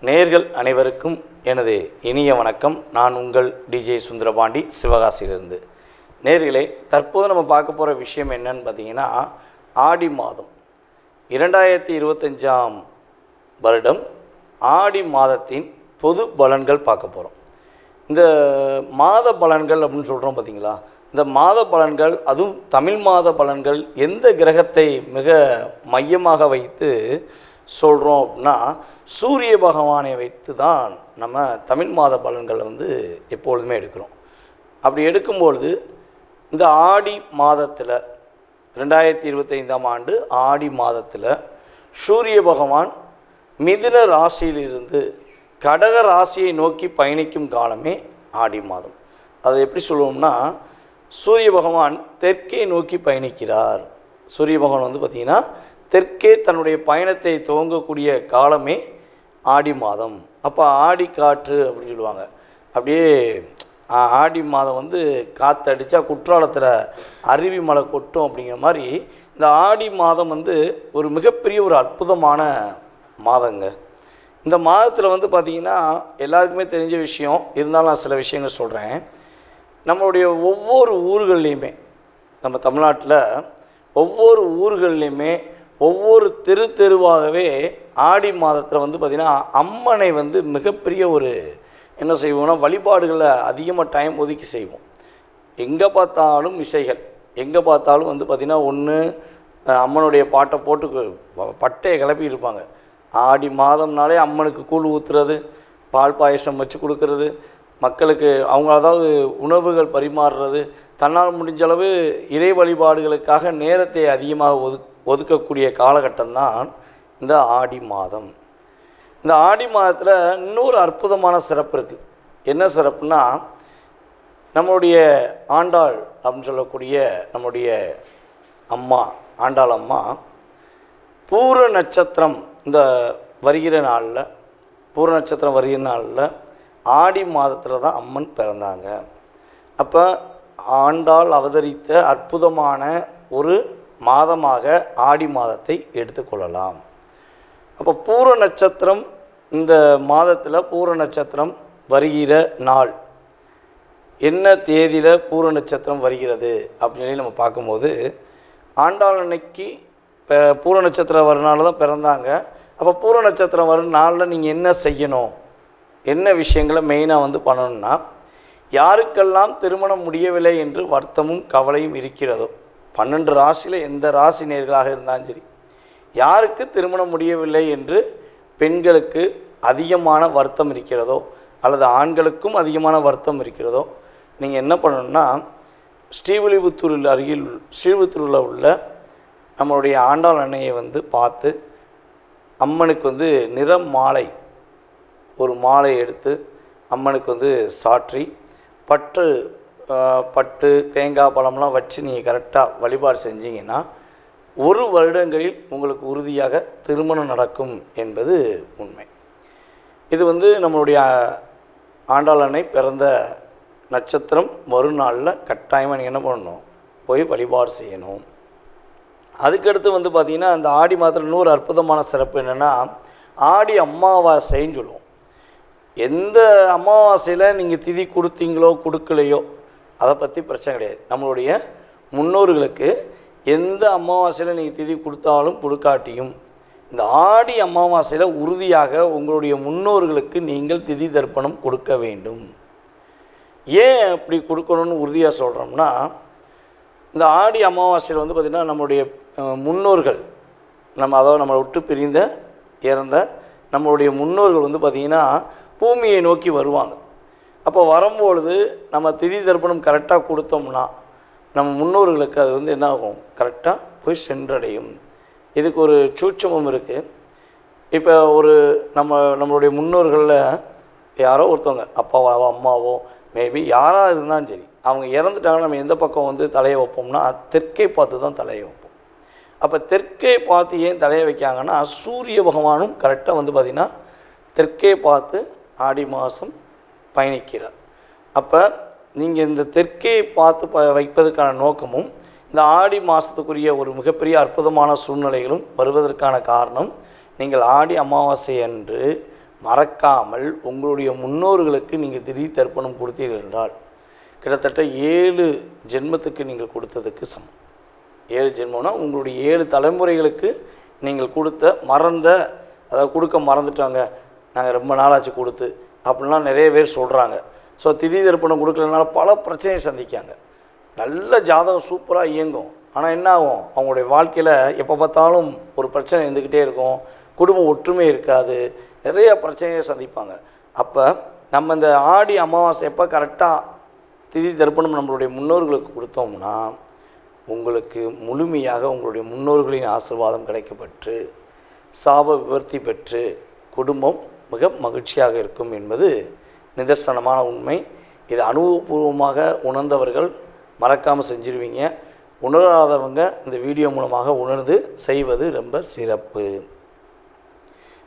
நேயர்கள் அனைவருக்கும் எனது இனிய வணக்கம். நான் உங்கள் டிஜே சுந்தரபாண்டி, சிவகாசியிலிருந்து. நேயர்களே, தற்போது நம்ம பார்க்க போகிற விஷயம் என்னன்னு பார்த்தீங்கன்னா, ஆடி மாதம் 2025 வருடம் ஆடி மாதத்தின் பொது பலன்கள் பார்க்க போகிறோம். இந்த மாத பலன்கள் அப்படின்னு சொல்கிறோம் பார்த்தீங்களா, இந்த மாத பலன்கள், அதுவும் தமிழ் மாத பலன்கள் எந்த கிரகத்தை மிக மையமாக வைத்து சொல்கிறோம் அப்படின்னா, சூரிய பகவானை வைத்து தான் நம்ம தமிழ் மாத பலன்களை எப்பொழுதுமே எடுக்கிறோம். அப்படி எடுக்கும்பொழுது இந்த ஆடி மாதத்தில் 2025 ஆண்டு ஆடி மாதத்தில் சூரிய பகவான் மிதுன ராசியிலிருந்து கடக ராசியை நோக்கி பயணிக்கும் காலமே ஆடி மாதம். அதை எப்படி சொல்லுவோம்னா, சூரிய பகவான் தெற்கே நோக்கி பயணிக்கிறார். சூரிய பகவான் பார்த்திங்கன்னா தெற்கே தன்னுடைய பயணத்தை துவங்கக்கூடிய காலமே ஆடி மாதம். அப்போ ஆடி காற்று அப்படின்னு சொல்லுவாங்க. அப்படியே ஆடி மாதம் காற்றடிச்சா குற்றாலத்தில் அருவி மலை கொட்டும் அப்படிங்கிற மாதிரி இந்த ஆடி மாதம் ஒரு மிகப்பெரிய ஒரு அற்புதமான மாதங்க. இந்த மாதத்தில் பார்த்திங்கன்னா எல்லாருக்குமே தெரிஞ்ச விஷயம் இருந்தாலும் நான் சில விஷயங்கள் சொல்கிறேன். நம்மளுடைய ஒவ்வொரு ஊர்கள்லேயுமே, நம்ம தமிழ்நாட்டில் ஒவ்வொரு ஊர்கள்லேயுமே ஒவ்வொரு தெருவாகவே ஆடி மாதத்தில் பார்த்திங்கன்னா அம்மனை மிகப்பெரிய ஒரு என்ன செய்வோம்னா வழிபாடுகளை அதிகமாக டைம் ஒதுக்கி செய்வோம். எங்கே பார்த்தாலும் இசைகள், எங்கே பார்த்தாலும் பார்த்திங்கன்னா ஒன்று அம்மனுடைய பாட்டை போட்டு பட்டையை கிளப்பி இருப்பாங்க. ஆடி மாதம்னாலே அம்மனுக்கு கூழ் ஊற்றுறது, பால் பாயசம் வச்சு கொடுக்கறது, மக்களுக்கு அவங்க அதாவது உணவுகள் பரிமாறுறது, தன்னால் முடிஞ்சளவு இறை வழிபாடுகளுக்காக நேரத்தை அதிகமாக ஒதுக்கக்கூடிய காலகட்டம்தான் இந்த ஆடி மாதம். இந்த ஆடி மாதத்தில் இன்னொரு அற்புதமான சிறப்பு இருக்குது. என்ன சிறப்புனா, நம்மளுடைய ஆண்டாள் அப்படின்னு சொல்லக்கூடிய நம்முடைய அம்மா ஆண்டாள் அம்மா பூர நட்சத்திரம் இந்த வருகிற நாளில், பூர நட்சத்திரம் வருகிற நாளில் ஆடி மாதத்தில் தான் அம்மன் பிறந்தாங்க. அப்போ ஆண்டாள் அவதரித்த அற்புதமான ஒரு மாதமாக ஆடி மாதத்தை எடுத்துக்கொள்ளலாம். அப்போ பூர நட்சத்திரம், இந்த மாதத்தில் பூர நட்சத்திரம் வருகிற நாள் என்ன தேதியில் பூர நட்சத்திரம் வருகிறது அப்படின்னு சொல்லி நம்ம பார்க்கும்போது, ஆண்டாள் அன்னைக்கு இப்போ பூர நட்சத்திரம் வர நாள் தான் பிறந்தாங்க. அப்போ பூர நட்சத்திரம் வரும் நாளில் நீங்கள் என்ன செய்யணும், என்ன விஷயங்களை மெயினாக பண்ணணும்னா, யாருக்கெல்லாம் திருமணம் முடியவில்லை என்று வருத்தமும் கவலையும் இருக்கிறதோ, 12 ராசியில் எந்த ராசி நேர்களாக இருந்தாலும் சரி, யாருக்கு திருமணம் முடியவில்லை என்று பெண்களுக்கு அதிகமான வருத்தம் இருக்கிறதோ அல்லது ஆண்களுக்கும் அதிகமான வருத்தம் இருக்கிறதோ, நீங்கள் என்ன பண்ணணும்னா, ஸ்ரீவில்லிபுத்தூரில் அருகில் ஸ்ரீவில்லிபுத்தூரில் உள்ள நம்மளுடைய ஆண்டாள் அன்னையை பார்த்து அம்மனுக்கு நிறம் மாலை, ஒரு மாலை எடுத்து அம்மனுக்கு சாற்றி பட்டு தேங்காய் பழம்லாம் வச்சு நீங்கள் கரெக்டாக வழிபாடு செஞ்சீங்கன்னா 1 வருடங்களில் உங்களுக்கு உறுதியாக திருமணம் நடக்கும் என்பது உண்மை. இது நம்மளுடைய ஆண்டாள் அன்னை பிறந்த நட்சத்திரம் மறுநாளில் கட்டாயமாக நீங்கள் என்ன பண்ணணும், போய் வழிபாடு செய்யணும். அதுக்கடுத்து பார்த்திங்கன்னா அந்த ஆடி மாதத்தில் இன்னொரு அற்புதமான சிறப்பு என்னென்னா, ஆடி அமாவாசைன்னு சொல்லுவோம். எந்த அமாவாசையில் நீங்கள் திதி கொடுத்தீங்களோ கொடுக்கலையோ அதை பற்றி பிரச்சனை கிடையாது. நம்மளுடைய முன்னோர்களுக்கு எந்த அமாவாசையில் நீங்கள் திதி கொடுத்தாலும் கொடுக்காட்டியும் இந்த ஆடி அமாவாசையில் உறுதியாக உங்களுடைய முன்னோர்களுக்கு நீங்கள் திதி தர்ப்பணம் கொடுக்க வேண்டும். ஏன் அப்படி கொடுக்கணும்னு உறுதியாக சொல்கிறோம்னா, இந்த ஆடி அமாவாசையில் பார்த்திங்கன்னா நம்மளுடைய முன்னோர்கள், அதாவது நம்மளை விட்டு பிரிந்த இறந்த நம்மளுடைய முன்னோர்கள் பார்த்திங்கன்னா பூமியை நோக்கி வருவாங்க. அப்போ வரும்பொழுது நம்ம திதி தர்ப்பணம் கரெக்டாக கொடுத்தோம்னா நம்ம முன்னோர்களுக்கு அது என்ன ஆகும், கரெக்டாக போய் சென்றடையும். இதுக்கு ஒரு சூட்சமம் இருக்குது. இப்போ நம்மளுடைய முன்னோர்களில் யாரோ ஒருத்தவங்க அப்பாவோ அம்மாவோ மேபி யாராக இருந்தாலும் சரி, அவங்க இறந்துட்டாங்கன்னா நம்ம எந்த பக்கம் தலையை வைப்போம்னா தெற்கே பார்த்து தான் தலையை வைப்போம். அப்போ தெற்கே பார்த்து ஏன் தலையை வைக்காங்கன்னா, சூரிய பகவானும் கரெக்டாக பார்த்திங்கன்னா தெற்கே பார்த்து ஆடி மாதம் பயணிக்கிறார். அப்போ நீங்கள் இந்த தெற்கே பார்த்து வைப்பதற்கான நோக்கமும் இந்த ஆடி மாதத்துக்குரிய ஒரு மிகப்பெரிய அற்புதமான சூழ்நிலைகளும் வருவதற்கான காரணம், நீங்கள் ஆடி அமாவாசை அன்று மறக்காமல் உங்களுடைய முன்னோர்களுக்கு நீங்கள் திடீர் தர்ப்பணம் கொடுத்தீர்கள் என்றால் கிட்டத்தட்ட 7 ஜென்மத்துக்கு நீங்கள் கொடுத்ததுக்கு சமம். 7 ஜென்மம்னா உங்களுடைய 7 தலைமுறைகளுக்கு நீங்கள் கொடுத்த அதாவது கொடுக்க மறந்துட்டாங்க, நாங்கள் ரொம்ப நாளாச்சு கொடுத்து அப்படின்லாம் நிறைய பேர் சொல்கிறாங்க. ஸோ திதி தர்ப்பணம் கொடுக்கலனால பல பிரச்சனையை சந்திக்காங்க. நல்ல ஜாதகம் சூப்பராக இயங்கும், ஆனால் என்ன ஆகும், அவங்களுடைய வாழ்க்கையில் எப்போ பார்த்தாலும் ஒரு பிரச்சனை இருந்துக்கிட்டே இருக்கும், குடும்ப ஒற்றுமை இருக்காது, நிறைய பிரச்சனையை சந்திப்பாங்க. அப்போ நம்ம இந்த ஆடி அமாவாசை எப்போ கரெக்டாக திதி தர்ப்பணம் நம்மளுடைய முன்னோர்களுக்கு கொடுத்தோம்னா உங்களுக்கு முழுமையாக உங்களுடைய முன்னோர்களின் ஆசீர்வாதம் கிடைக்கப்பெற்று சாப விவர்த்தி பெற்று குடும்பம் மிக மகிழ்ச்சியாக இருக்கும் என்பது நிதர்சனமான உண்மை. இது அனுபவபூர்வமாக உணர்ந்தவர்கள் மறக்காமல் செஞ்சிருவீங்க. உணராதவங்க இந்த வீடியோ மூலமாக உணர்ந்து செய்வது ரொம்ப சிறப்பு.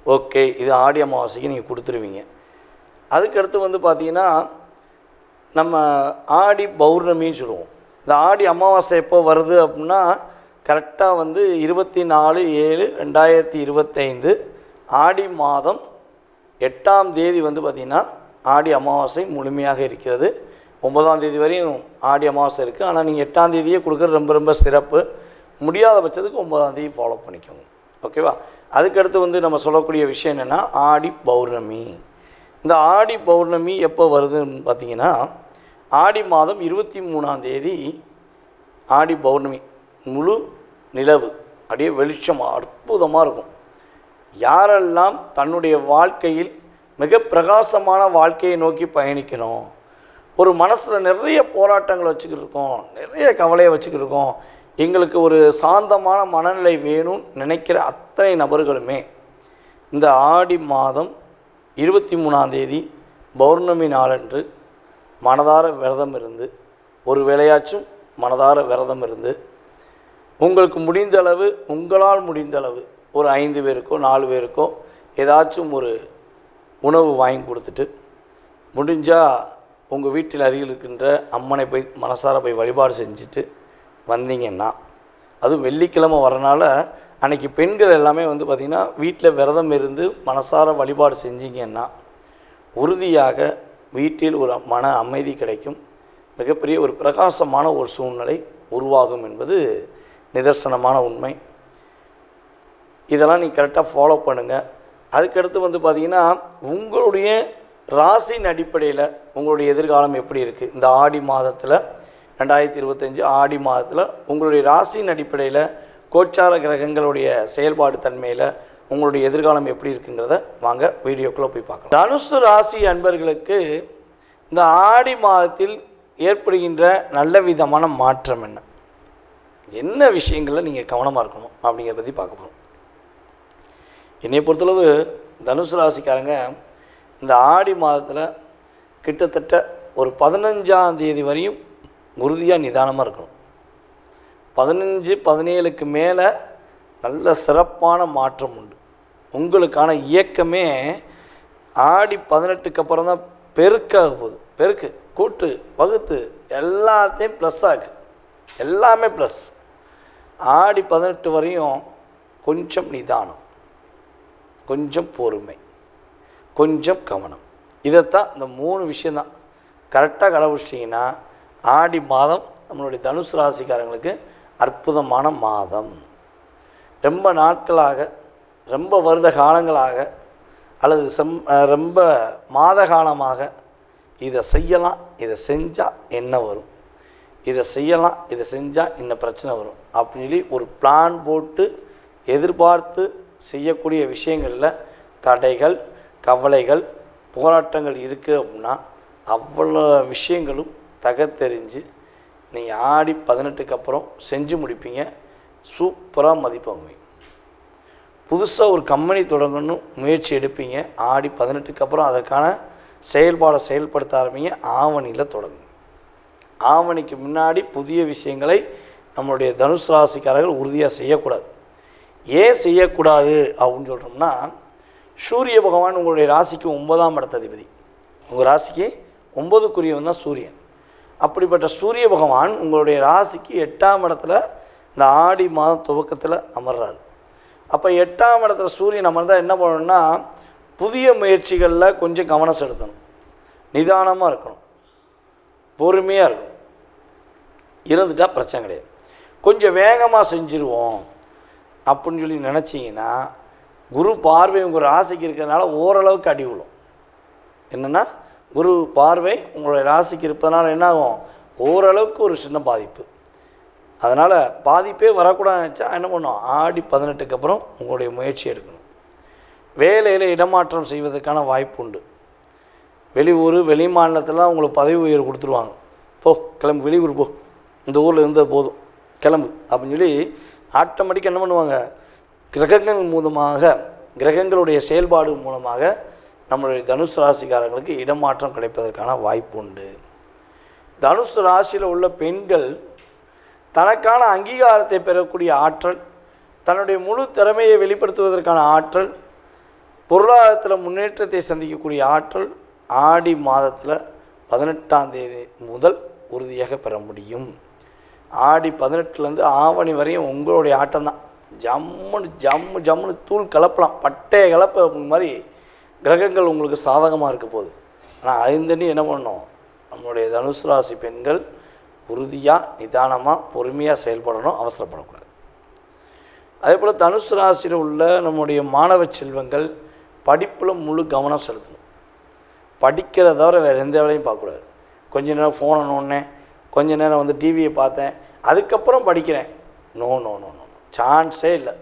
ஓகே, இது ஆடி அமாவாசைக்கு நீங்கள் கொடுத்துருவீங்க. அதுக்கடுத்து பார்த்திங்கன்னா நம்ம ஆடி பௌர்ணமின்னு சொல்லுவோம். இந்த ஆடி அமாவாசை எப்போ வருது அப்படின்னா கரெக்டாக 24/7/2025 ஆடி மாதம் 8ஆம் தேதி பார்த்திங்கன்னா ஆடி அமாவாசை முழுமையாக இருக்கிறது. 9ஆம் தேதி வரையும் ஆடி அமாவாசை இருக்குது. ஆனால் நீங்கள் 8ஆம் தேதியே கொடுக்குறது ரொம்ப ரொம்ப சிறப்பு. முடியாத பட்சத்துக்கு 9ஆம் தேதி ஃபாலோ பண்ணிக்கோங்க. ஓகேவா? அதுக்கடுத்து நம்ம சொல்லக்கூடிய விஷயம் என்னென்னா ஆடி பௌர்ணமி. இந்த ஆடி பௌர்ணமி எப்போ வருதுன்னு பார்த்திங்கன்னா ஆடி மாதம் 23ஆம் தேதி ஆடி பௌர்ணமி. முழு நிலவு அப்படியே வெளிச்சம் அற்புதமாக இருக்கும். யாரெல்லாம் தன்னுடைய வாழ்க்கையில் மிக பிரகாசமான வாழ்க்கையை நோக்கி பயணிக்கணும், ஒரு மனசில் நிறைய போராட்டங்களை வச்சுக்கிட்டு இருக்கோம், நிறைய கவலையை வச்சுக்கிட்டு இருக்கோம், எங்களுக்கு ஒரு சாந்தமான மனநிலை வேணும்னு நினைக்கிற அத்தனை நபர்களுமே இந்த ஆடி மாதம் 23ஆம் தேதி பௌர்ணமி நாளன்று மனதார விரதம் இருந்து, ஒரு வேளையாச்சும் மனதார விரதம் இருந்து, உங்களுக்கு முடிந்தளவு உங்களால் முடிந்தளவு ஒரு 5 பேருக்கோ 4 பேருக்கோ ஏதாச்சும் ஒரு உணவு வாங்கி கொடுத்துட்டு, முடிஞ்சால் உங்கள் வீட்டில் அருகில் இருக்கின்ற அம்மனை போய் மனசார போய் வழிபாடு செஞ்சுட்டு வந்தீங்கன்னா, அதுவும் வெள்ளிக்கிழமை வரனால அன்றைக்கி பெண்கள் எல்லாமே பார்த்திங்கன்னா வீட்டில் விரதம் இருந்து மனசார வழிபாடு செஞ்சீங்கன்னா உறுதியாக வீட்டில் ஒரு மன அமைதி கிடைக்கும், மிகப்பெரிய ஒரு பிரகாசமான ஒரு சூழ்நிலை உருவாகும் என்பது நிதர்சனமான உண்மை. இதெல்லாம் நீங்கள் கரெக்டாக ஃபாலோ பண்ணுங்கள். அதுக்கடுத்து பார்த்திங்கன்னா உங்களுடைய ராசியின் அடிப்படையில் உங்களுடைய எதிர்காலம் எப்படி இருக்குது, இந்த ஆடி மாதத்தில் 2025 ஆடி மாதத்தில் உங்களுடைய ராசியின் அடிப்படையில் கோச்சார கிரகங்களுடைய செயல்பாடு தன்மையில் உங்களுடைய எதிர்காலம் எப்படி இருக்குங்கிறத வாங்க வீடியோக்குள்ளே போய் பார்க்கலாம். தனுசு ராசி அன்பர்களுக்கு இந்த ஆடி மாதத்தில் ஏற்படுகின்ற நல்ல விதமான மாற்றம் என்ன விஷயங்களில் நீங்கள் கவனமாக இருக்கணும் அப்படிங்கிறத பற்றி பார்க்க போகிறோம். என்னை பொறுத்தளவு தனுசு ராசிக்காரங்க இந்த ஆடி மாதத்தில் கிட்டத்தட்ட ஒரு 15ஆம் தேதி வரையும் உறுதியாக நிதானமாக இருக்கணும். 15-17க்கு மேலே நல்ல சிறப்பான மாற்றம் உண்டு. உங்களுக்கான இயக்கமே ஆடி 18க்கு அப்புறம் தான் பெருக்காக போகுது. பெருக்கு கூட்டு வகுத்து எல்லாத்தையும் ப்ளஸ் ஆகு, எல்லாமே ப்ளஸ். ஆடி 18 வரையும் கொஞ்சம் நிதானம், கொஞ்சம் பொறுமை, கொஞ்சம் கவனம். இதைத்தான் இந்த 3 விஷயந்தான் கரெக்டாக கடைபிடிச்சிட்டிங்கன்னா ஆடி மாதம் நம்மளுடைய தனுசு ராசிக்காரங்களுக்கு அற்புதமான மாதம். ரொம்ப நாட்களாக, ரொம்ப வருட காலங்களாக அல்லது ரொம்ப மாத காலமாக இதை செய்யலாம், இதை செஞ்சால் என்ன வரும், இதை செய்யலாம், இதை செஞ்சால் இன்ன பிரச்சனை வரும் அப்படின்னு சொல்லி ஒரு பிளான் போட்டு எதிர்பார்த்து செய்யக்கூடிய விஷயங்களில் தடைகள், கவலைகள், போராட்டங்கள் இருக்குது அப்படின்னா அவ்வளோ விஷயங்களும் தகத்தெறிஞ்சு நீங்கள் ஆடி 18க்கு அப்புறம் செஞ்சு முடிப்பீங்க. சூப்பராக மதிப்பாங்க. புதுசாக ஒரு கம்பெனி தொடங்கணும் முயற்சி எடுப்பீங்க. ஆடி 18க்கு அப்புறம் அதற்கான செயல்பாடை செயல்படுத்த ஆரம்பிங்க. ஆவணியில் தொடங்குங்க. ஆவணிக்கு முன்னாடி புதிய விஷயங்களை நம்மளுடைய தனுசு ராசிக்காரர்கள் உறுதியாக செய்யக்கூடாது. ஏன் செய்யக்கூடாது அப்படின்னு சொல்கிறோம்னா, சூரிய பகவான் உங்களுடைய ராசிக்கு 9ஆம் இடத்த அதிபதி. உங்கள் ராசிக்கு 9க்குரியவன் தான் சூரியன். அப்படிப்பட்ட சூரிய பகவான் உங்களுடைய ராசிக்கு 8ஆம் இடத்துல இந்த ஆடி மாதம் துவக்கத்தில் அமர்றாரு. அப்போ 8ஆம் இடத்துல சூரியன் அமர்ந்தால் என்ன பண்ணணும்னா, புதிய முயற்சிகளில் கொஞ்சம் கவனம் செலுத்தணும், நிதானமாக இருக்கணும், பொறுமையாக இருக்கணும். இருந்துட்டால் பிரச்சனை கிடையாது. கொஞ்சம் வேகமாக செஞ்சுருவோம் அப்படின்னு சொல்லி நினச்சிங்கன்னா, குரு பார்வை உங்கள் ராசிக்கு இருக்கிறதுனால ஓரளவுக்கு அடி விழும். என்னென்னா, குரு பார்வை உங்களுடைய ராசிக்கு இருப்பதனால என்ன ஆகும், ஓரளவுக்கு ஒரு சின்ன பாதிப்பு. அதனால் பாதிப்பே வரக்கூடாதுன்னு நினச்சா என்ன பண்ணணும், ஆடி 18க்கு அப்புறம் உங்களுடைய முயற்சி எடுக்கணும். வேலையில் இடமாற்றம் செய்வதற்கான வாய்ப்பு உண்டு. வெளியூர் வெளி மாநிலத்தில் உங்களுக்கு பதவி உயர்வு கொடுத்துருவாங்க. போ கிளம்பு, வெளியூர் போ, இந்த ஊரில் இருந்தது போதும் கிளம்பு அப்படின்னு சொல்லி ஆட்டோமேட்டிக்காக என்ன பண்ணுவாங்க, கிரகங்கள் மூலமாக, கிரகங்களுடைய செயல்பாடு மூலமாக நம்மளுடைய தனுசு ராசிக்காரங்களுக்கு இடமாற்றம் கிடைப்பதற்கான வாய்ப்பு உண்டு. தனுசு ராசியில் உள்ள பெண்கள் தனக்கான அங்கீகாரத்தை பெறக்கூடிய ஆற்றல், தன்னுடைய முழு திறமையை வெளிப்படுத்துவதற்கான ஆற்றல், பொருளாதாரத்தில் முன்னேற்றத்தை சந்திக்கக்கூடிய ஆற்றல் ஆடி மாதத்தில் 18ஆம் தேதி முதல் உறுதியாக பெற முடியும். ஆடி 18லேருந்து ஆவணி வரையும் உங்களுடைய ஆட்டம் தான். ஜம்முன்னு தூள் கலப்பலாம், பட்டையை கலப்ப மாதிரி கிரகங்கள் உங்களுக்கு சாதகமாக இருக்க போகுது. ஆனால் ஐந்தனி என்ன பண்ணணும், நம்மளுடைய தனுசு ராசி பெண்கள் உறுதியாக நிதானமாக பொறுமையாக செயல்படணும், அவசரப்படக்கூடாது. அதே போல் தனுசு ராசியில் உள்ள நம்முடைய மாணவ செல்வங்கள் படிப்பில் முழு கவனம் செலுத்தணும். படிக்கிறத தவிர வேறு எந்த வேலையும் பார்க்கக்கூடாது. கொஞ்ச நேரம் ஃபோனை நோண்டினேன், கொஞ்ச நேரம் வந்து டிவியை பார்த்தேன், அதுக்கப்புறம் படிக்கிறேன், நோ நோ நோ நோ சான்ஸே இல்லை.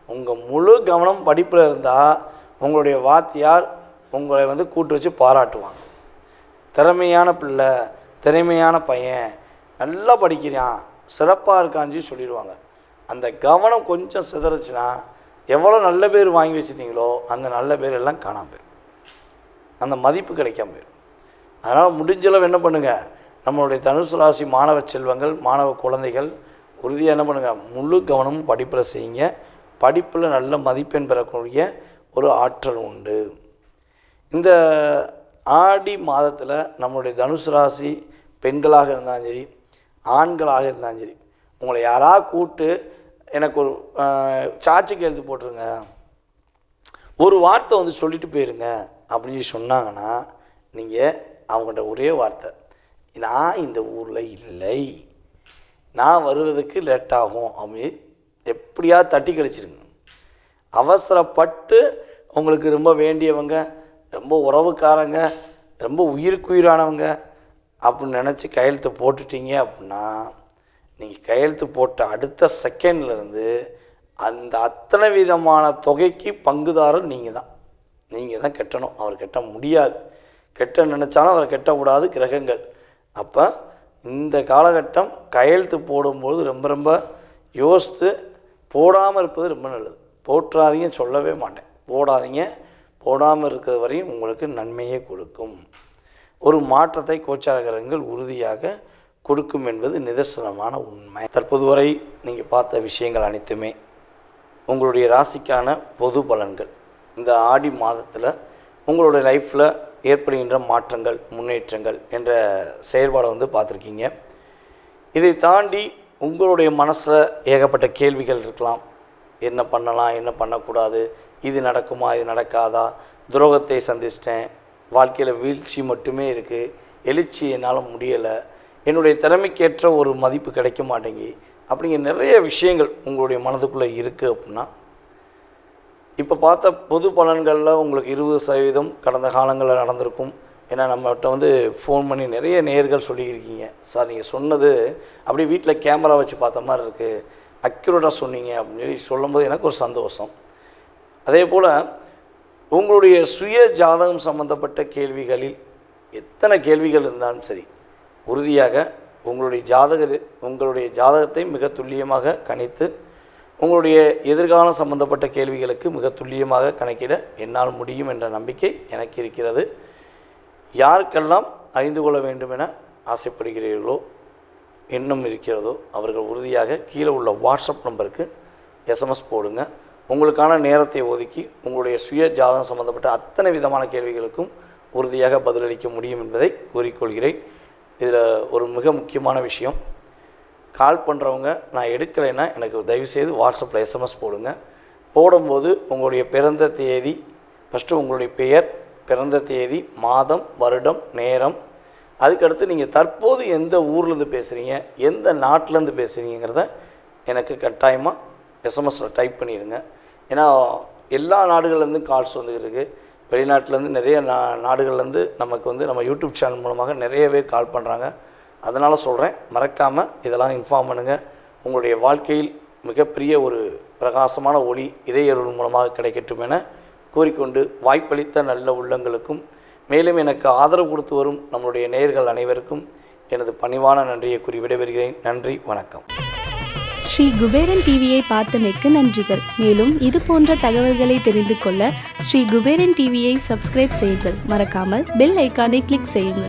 உங்கள் முழு கவனம் படிப்பில் இருந்தால் உங்களுடைய வாத்தியார் உங்களை வந்து கூட்டு வச்சு பாராட்டுவாங்க. திறமையான பிள்ளை, திறமையான பையன், நல்லா படிக்கிறான், சிறப்பாக இருக்கான்னு சொல்லிடுவாங்க. அந்த கவனம் கொஞ்சம் சிதறச்சுன்னா எவ்வளோ நல்ல பேர் வாங்கி வச்சுருந்தீங்களோ அந்த நல்ல பேர் எல்லாம் காணாமல் போயிடும், அந்த மதிப்பு கிடைக்காம போயிடும். அதனால் முடிஞ்சளவு என்ன பண்ணுங்கள், நம்மளுடைய தனுசு ராசி மாணவ செல்வங்கள், மாணவ குழந்தைகள் உறுதியாக என்ன பண்ணுங்கள், முழு கவனமும் படிப்பில் செய்யுங்க. படிப்பில் நல்ல மதிப்பெண் பெறக்கூடிய ஒரு ஆற்றல் உண்டு. இந்த ஆடி மாதத்தில் நம்மளுடைய தனுசு ராசி பெண்களாக இருந்தாலும் சரி, ஆண்களாக இருந்தாலும் சரி, உங்களை யாராவது கூப்பிட்டு எனக்கு ஒரு சாட்சிக்கு எழுதி போட்டுருங்க, ஒரு வார்த்தை வந்து சொல்லிட்டு போயிருங்க அப்படின்னு சொன்னாங்கன்னா, நீங்கள் அவங்கள்ட்ட ஒரே வார்த்தை, நான் இந்த ஊரில் இல்லை, நான் வருவதற்கு லேட் ஆகும் அப்படின்னு எப்படியாவது தட்டி கழிச்சிருங்க. அவசரப்பட்டு உங்களுக்கு ரொம்ப வேண்டியவங்க, ரொம்ப உறவுக்காரங்க, ரொம்ப உயிருக்குயிரானவங்க அப்படின்னு நினச்சி கையெழுத்து போட்டுட்டீங்க அப்படின்னா, நீங்கள் கையெழுத்து போட்ட அடுத்த செகண்ட்லேருந்து அந்த அத்தனை விதமான தொகைக்கு பங்குதாரர் நீங்கள் தான் கட்டணும். அவர் கட்ட முடியாது. கெட்ட நினச்சாலும் அவரை கட்ட விடாது கிரகங்கள். அப்போ இந்த காலகட்டம் கையெழுத்து போடும்போது ரொம்ப ரொம்ப யோசித்து போடாமல் இருப்பது ரொம்ப நல்லது. போட்டுறாதீங்க சொல்லவே மாட்டேன், போடாதீங்க. போடாமல் இருக்கிறது வரையும் உங்களுக்கு நன்மையே கொடுக்கும். ஒரு மாற்றத்தை கோச்சார கிரகங்கள் உறுதியாக கொடுக்கும் என்பது நிதர்சனமான உண்மை. தற்போது வரை நீங்கள் பார்த்த விஷயங்கள் அனைத்துமே உங்களுடைய ராசிக்கான பொது பலன்கள். இந்த ஆடி மாதத்தில் உங்களுடைய லைஃப்பில் ஏற்படுகின்ற மாற்றங்கள், முன்னேற்றங்கள் என்ற செயல்பாடை வந்து பார்த்துருக்கீங்க. இதை தாண்டி உங்களுடைய மனசில் ஏகப்பட்ட கேள்விகள் இருக்கலாம். என்ன பண்ணலாம், என்ன பண்ணக்கூடாது, இது நடக்குமா, இது நடக்காதா, துரோகத்தை சந்திச்சிட்டேன், வாழ்க்கையில் வீழ்ச்சி மட்டுமே இருக்குது, எழுச்சி என்னால் முடியலை, என்னுடைய திறமைக்கேற்ற ஒரு மதிப்பு கிடைக்க மாட்டேங்கி, அப்படிங்கிற நிறைய விஷயங்கள் உங்களுடைய மனதுக்குள்ளே இருக்குது. அப்படின்னா இப்போ பார்த்த பொது பலன்களில் உங்களுக்கு 20% கடந்த காலங்களில் நடந்திருக்கும். ஏன்னா நம்மகிட்ட வந்து ஃபோன் பண்ணி நிறைய நேயர்கள் சொல்லியிருக்கீங்க, சார் நீங்கள் சொன்னது அப்படியே வீட்டில் கேமரா வச்சு பார்த்த மாதிரி இருக்குது, அக்யூரேட்டாக சொன்னீங்க அப்படின்னு சொல்லி சொல்லும்போது எனக்கு ஒரு சந்தோஷம். அதே போல் உங்களுடைய சுய ஜாதகம் சம்பந்தப்பட்ட கேள்விகளில் எத்தனை கேள்விகள் இருந்தாலும் சரி, உறுதியாக உங்களுடைய ஜாதகத்தை மிக துல்லியமாக கணித்து உங்களுடைய எதிர்காலம் சம்பந்தப்பட்ட கேள்விகளுக்கு மிக துல்லியமாக கணக்கிட என்னால் முடியும் என்ற நம்பிக்கை எனக்கு இருக்கிறது. யாருக்கெல்லாம் அறிந்து கொள்ள வேண்டும் என ஆசைப்படுகிறீர்களோ, எண்ணம் இருக்கிறதோ, அவர்கள் உறுதியாக கீழே உள்ள வாட்ஸ்அப் நம்பருக்கு SMS போடுங்க. உங்களுக்கான நேரத்தை ஒதுக்கி உங்களுடைய சுய ஜாதகம் சம்பந்தப்பட்ட அத்தனை விதமான கேள்விகளுக்கும் உறுதியாக பதிலளிக்க முடியும் என்பதை கூறிக்கொள்கிறேன். இதில் ஒரு மிக முக்கியமான விஷயம், கால் பண்ணுறவங்க நான் எடுக்கலைன்னா எனக்கு தயவுசெய்து வாட்ஸ்அப்பில் எஸ்எம்எஸ் போடுங்க. போடும்போது உங்களுடைய பிறந்த தேதி, ஃபஸ்ட்டு உங்களுடைய பெயர், பிறந்த தேதி, மாதம், வருடம், நேரம், அதுக்கடுத்து நீங்கள் தற்போது எந்த ஊர்லேருந்து பேசுகிறீங்க, எந்த நாட்டிலேருந்து பேசுகிறீங்கிறத எனக்கு கட்டாயமாக எஸ்எம்எஸில் டைப் பண்ணிடுங்க. ஏன்னா எல்லா நாடுகள்லேருந்து கால்ஸ் வந்துருக்கு. வெளிநாட்டிலேருந்து நிறைய நாடுகள்லேருந்து நமக்கு நம்ம யூடியூப் சேனல் மூலமாக நிறைய பேர் கால் பண்ணுறாங்க. அதனால் சொல்கிறேன், மறக்காமல் இதெல்லாம் இன்ஃபார்ம் பண்ணுங்கள். உங்களுடைய வாழ்க்கையில் மிகப்பெரிய ஒரு பிரகாசமான ஒளி இறையருள் மூலமாக கிடைக்கட்டும் என கூறிக்கொண்டு, வாய்ப்பளித்த நல்ல உள்ளங்களுக்கும் மேலும் எனக்கு ஆதரவு கொடுத்து வரும் நம்முடைய நேயர்கள் அனைவருக்கும் எனது பணிவான நன்றியை கூறி விடைபெறுகிறேன். நன்றி, வணக்கம். ஸ்ரீ குபேரன் டிவியை பார்த்தமைக்கு நன்றிகள். மேலும் இது போன்ற தகவல்களை தெரிந்து கொள்ள ஸ்ரீ குபேரன் டிவியை சப்ஸ்கிரைப் செய்யுங்கள். மறக்காமல் பெல் ஐக்கானை கிளிக் செய்யுங்கள்.